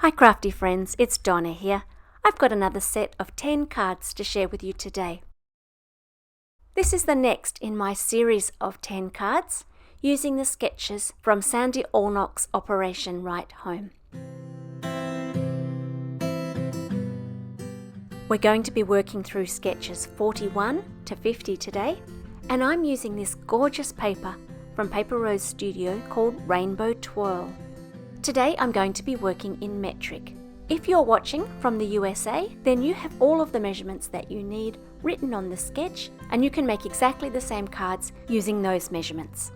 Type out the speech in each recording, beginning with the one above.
Hi crafty friends, it's Donna here. I've got another set of 10 cards to share with you today. This is the next in my series of 10 cards using the sketches from Sandy Allnock's Operation Right Home. We're going to be working through sketches 41 to 50 today, and I'm using this gorgeous paper from Paper Rose Studio called Rainbow Twirl. Today I'm going to be working in metric. If you're watching from the USA, then you have all of the measurements that you need written on the sketch, and you can make exactly the same cards using those measurements.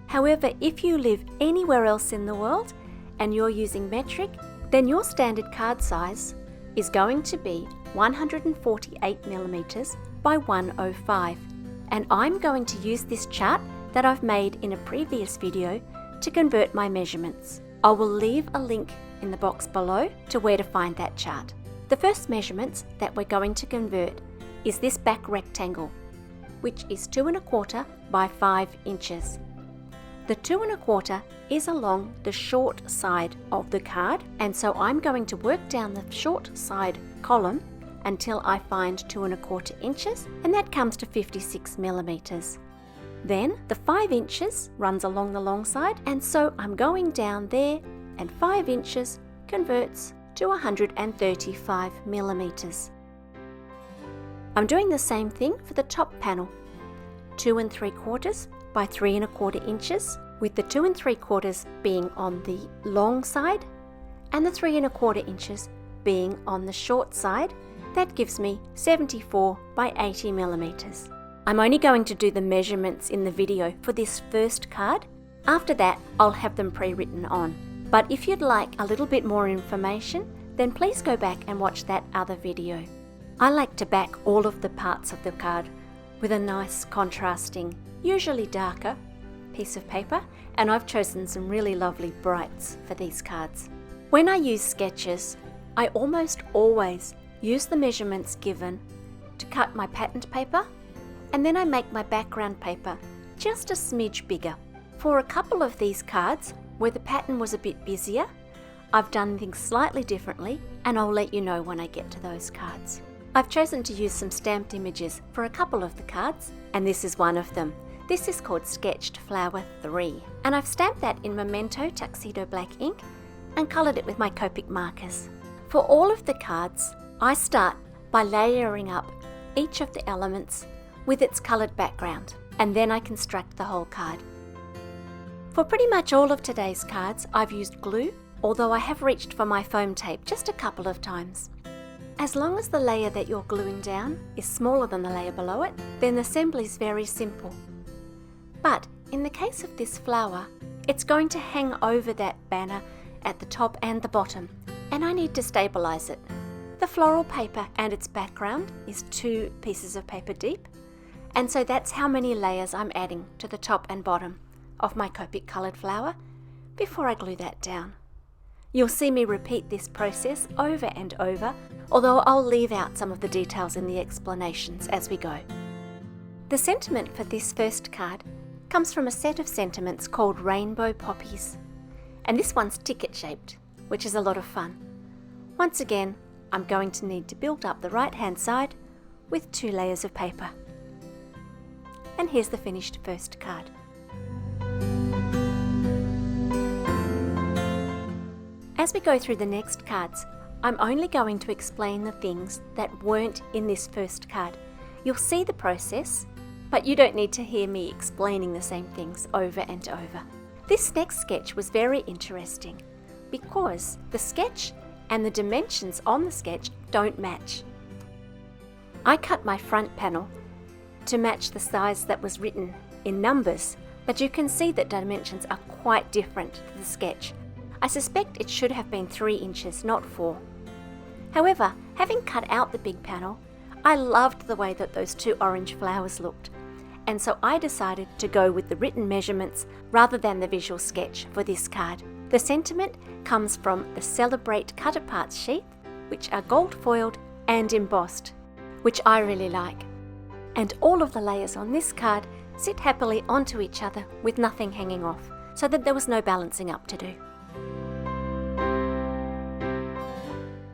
However, if you live anywhere else in the world and you're using metric, then your standard card size is going to be 148mm by 105. And I'm going to use this chart that I've made in a previous video to convert my measurements. I will leave a link in the box below to where to find that chart. The first measurements that we're going to convert is this back rectangle, which is 2 1/4 by 5 inches. The 2 1/4 is along the short side of the card, and so I'm going to work down the short side column until I find 2 1/4 inches, and that comes to 56mm. Then the 5 inches runs along the long side, and so I'm going down there, and 5 inches converts to 135mm. I'm doing the same thing for the top panel, 2 3/4 by 3 1/4 inches, with the 2 3/4 being on the long side and the 3 1/4 inches being on the short side. That gives me 74 by 80mm. I'm only going to do the measurements in the video for this first card. After that, I'll have them pre-written on. But if you'd like a little bit more information, then please go back and watch that other video. I like to back all of the parts of the card with a nice contrasting, usually darker, piece of paper, and I've chosen some really lovely brights for these cards. When I use sketches, I almost always use the measurements given to cut my patterned paper, and then I make my background paper just a smidge bigger. For a couple of these cards, where the pattern was a bit busier, I've done things slightly differently, and I'll let you know when I get to those cards. I've chosen to use some stamped images for a couple of the cards, and this is one of them. This is called Sketched Flower 3, and I've stamped that in Memento Tuxedo Black ink and coloured it with my Copic markers. For all of the cards, I start by layering up each of the elements with its coloured background, and then I construct the whole card. For pretty much all of today's cards, I've used glue, although I have reached for my foam tape just a couple of times. As long as the layer that you're gluing down is smaller than the layer below it, then the assembly is very simple. But in the case of this flower, it's going to hang over that banner at the top and the bottom, and I need to stabilise it. The floral paper and its background is 2 pieces of paper deep, and so that's how many layers I'm adding to the top and bottom of my Copic coloured flower before I glue that down. You'll see me repeat this process over and over, although I'll leave out some of the details in the explanations as we go. The sentiment for this first card comes from a set of sentiments called Rainbow Poppies, and this one's ticket shaped, which is a lot of fun. Once again, I'm going to need to build up the right hand side with 2 layers of paper. And here's the finished first card. As we go through the next cards, I'm only going to explain the things that weren't in this first card. You'll see the process, but you don't need to hear me explaining the same things over and over. This next sketch was very interesting because the sketch and the dimensions on the sketch don't match. I cut my front panel to match the size that was written in numbers, but you can see that dimensions are quite different to the sketch. I suspect it should have been 3 inches, not 4. However, having cut out the big panel, I loved the way that those 2 orange flowers looked, and so I decided to go with the written measurements rather than the visual sketch for this card. The sentiment comes from the Celebrate cut-apart sheath, which are gold foiled and embossed, which I really like. And all of the layers on this card sit happily onto each other with nothing hanging off, so that there was no balancing up to do.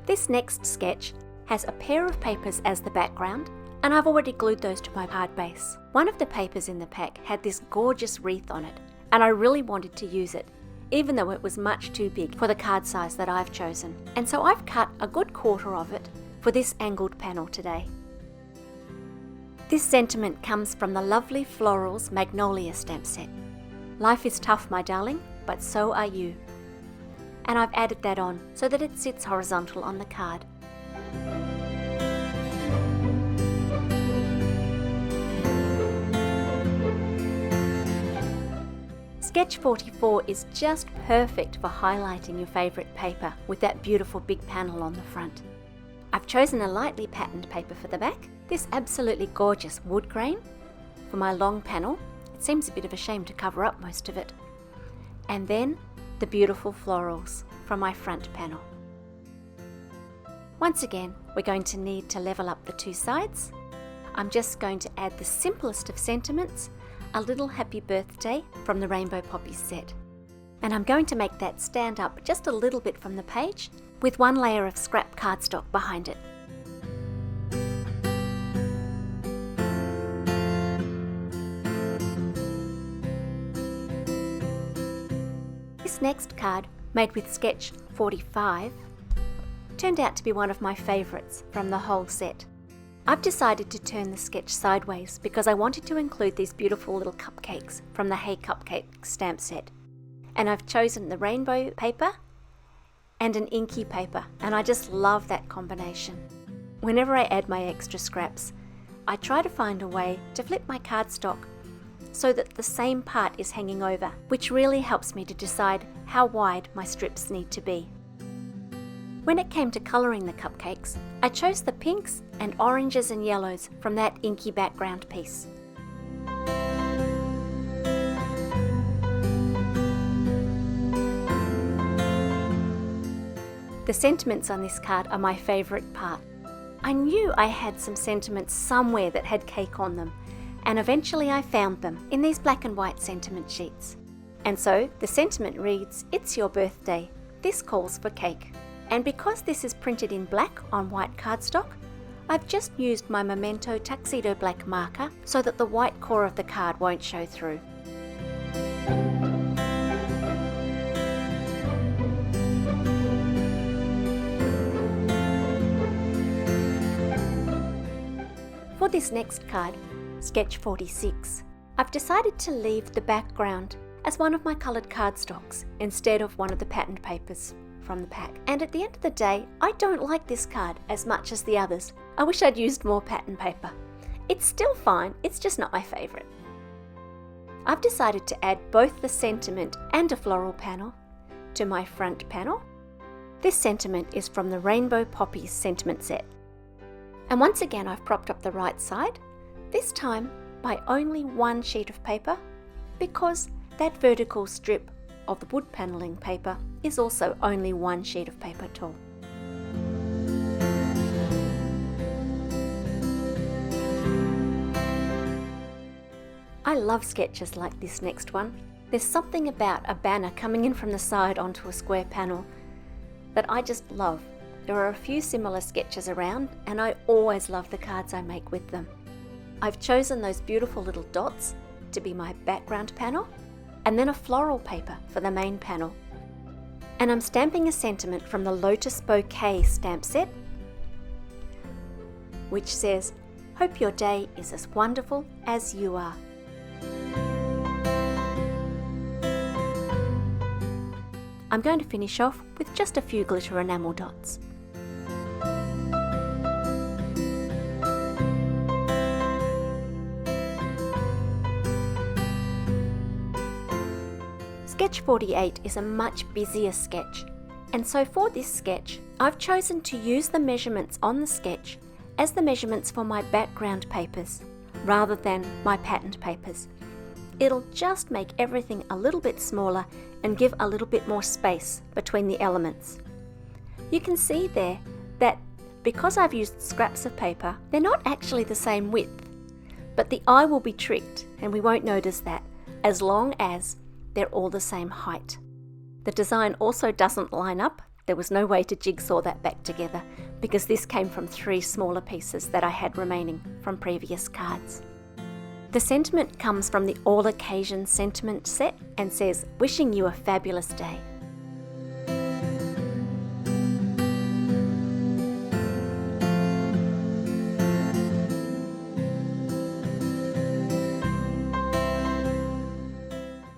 This next sketch has a pair of papers as the background, and I've already glued those to my card base. One of the papers in the pack had this gorgeous wreath on it, and I really wanted to use it, even though it was much too big for the card size that I've chosen. And so I've cut a good quarter of it for this angled panel today. This sentiment comes from the lovely Florals Magnolia stamp set. Life is tough, my darling, but so are you. And I've added that on so that it sits horizontal on the card. Sketch 44 is just perfect for highlighting your favourite paper with that beautiful big panel on the front. I've chosen a lightly patterned paper for the back, this absolutely gorgeous wood grain for my long panel. It seems a bit of a shame to cover up most of it. And then the beautiful florals from my front panel. Once again, we're going to need to level up the two sides. I'm just going to add the simplest of sentiments, a little happy birthday from the Rainbow Poppies set. And I'm going to make that stand up just a little bit from the page with one layer of scrap cardstock behind it. This next card, made with sketch 45, turned out to be one of my favourites from the whole set. I've decided to turn the sketch sideways because I wanted to include these beautiful little cupcakes from the Hey Cupcake stamp set. And I've chosen the rainbow paper and an inky paper, and I just love that combination. Whenever I add my extra scraps, I try to find a way to flip my cardstock so that the same part is hanging over, which really helps me to decide how wide my strips need to be. When it came to colouring the cupcakes, I chose the pinks and oranges and yellows from that inky background piece. The sentiments on this card are my favourite part. I knew I had some sentiments somewhere that had cake on them, and eventually I found them in these black and white sentiment sheets. And so the sentiment reads, "It's your birthday. This calls for cake." And because this is printed in black on white cardstock, I've just used my Memento Tuxedo Black marker so that the white core of the card won't show through. For this next card, sketch 46, I've decided to leave the background as one of my coloured cardstocks instead of one of the patterned papers from the pack. And at the end of the day, I don't like this card as much as the others. I wish I'd used more pattern paper. It's still fine, it's just not my favourite. I've decided to add both the sentiment and a floral panel to my front panel. This sentiment is from the Rainbow Poppies sentiment set. And once again I've propped up the right side, this time by only one sheet of paper, because that vertical strip of the wood panelling paper is also only one sheet of paper tall. I love sketches like this next one. There's something about a banner coming in from the side onto a square panel that I just love. There are a few similar sketches around, and I always love the cards I make with them. I've chosen those beautiful little dots to be my background panel, and then a floral paper for the main panel. And I'm stamping a sentiment from the Lotus Bouquet stamp set, which says, "Hope your day is as wonderful as you are." I'm going to finish off with just a few glitter enamel dots. Sketch 48 is a much busier sketch, and so for this sketch, I've chosen to use the measurements on the sketch as the measurements for my background papers, rather than my patterned papers. It'll just make everything a little bit smaller and give a little bit more space between the elements. You can see there that because I've used scraps of paper, they're not actually the same width, but the eye will be tricked and we won't notice that, as long as they're all the same height. The design also doesn't line up There was no way to jigsaw that back together because this came from 3 smaller pieces that I had remaining from previous cards. The sentiment comes from the All Occasion Sentiment set and says, "Wishing you a fabulous day."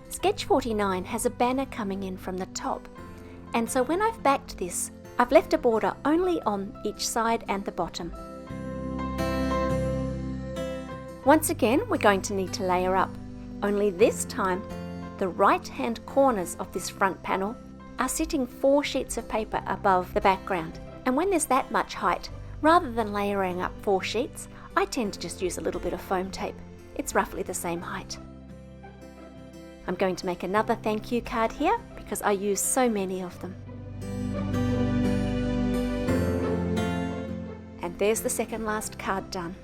Sketch 49 has a banner coming in from the top, and so when I've backed this, I've left a border only on each side and the bottom. Once again, we're going to need to layer up, only this time the right hand corners of this front panel are sitting 4 sheets of paper above the background, and when there's that much height, rather than layering up 4 sheets, I tend to just use a little bit of foam tape. It's roughly the same height. I'm going to make another thank you card here because I use so many of them. And there's the second last card done.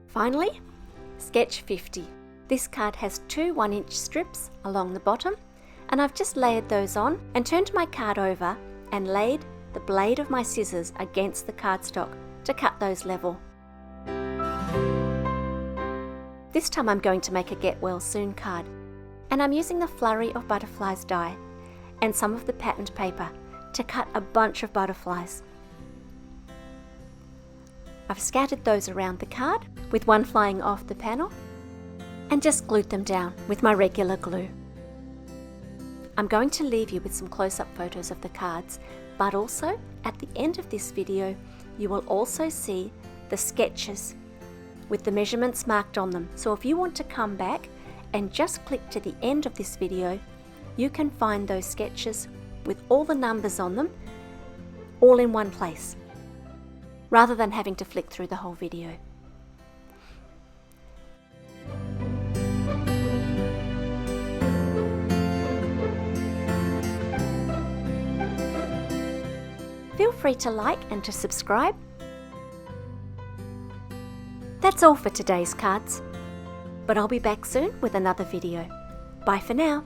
Finally, sketch 50. This card has 2 1-inch strips along the bottom, and I've just layered those on and turned my card over and laid the blade of my scissors against the cardstock to cut those level. This time I'm going to make a Get Well Soon card, and I'm using the Flurry of Butterflies die and some of the patterned paper to cut a bunch of butterflies. I've scattered those around the card, with one flying off the panel, and just glued them down with my regular glue. I'm going to leave you with some close-up photos of the cards, but also at the end of this video you will also see the sketches with the measurements marked on them. So if you want to come back and just click to the end of this video, you can find those sketches with all the numbers on them all in one place, rather than having to flick through the whole video. Feel free to like and to subscribe. That's all for today's cards, but I'll be back soon with another video. Bye for now.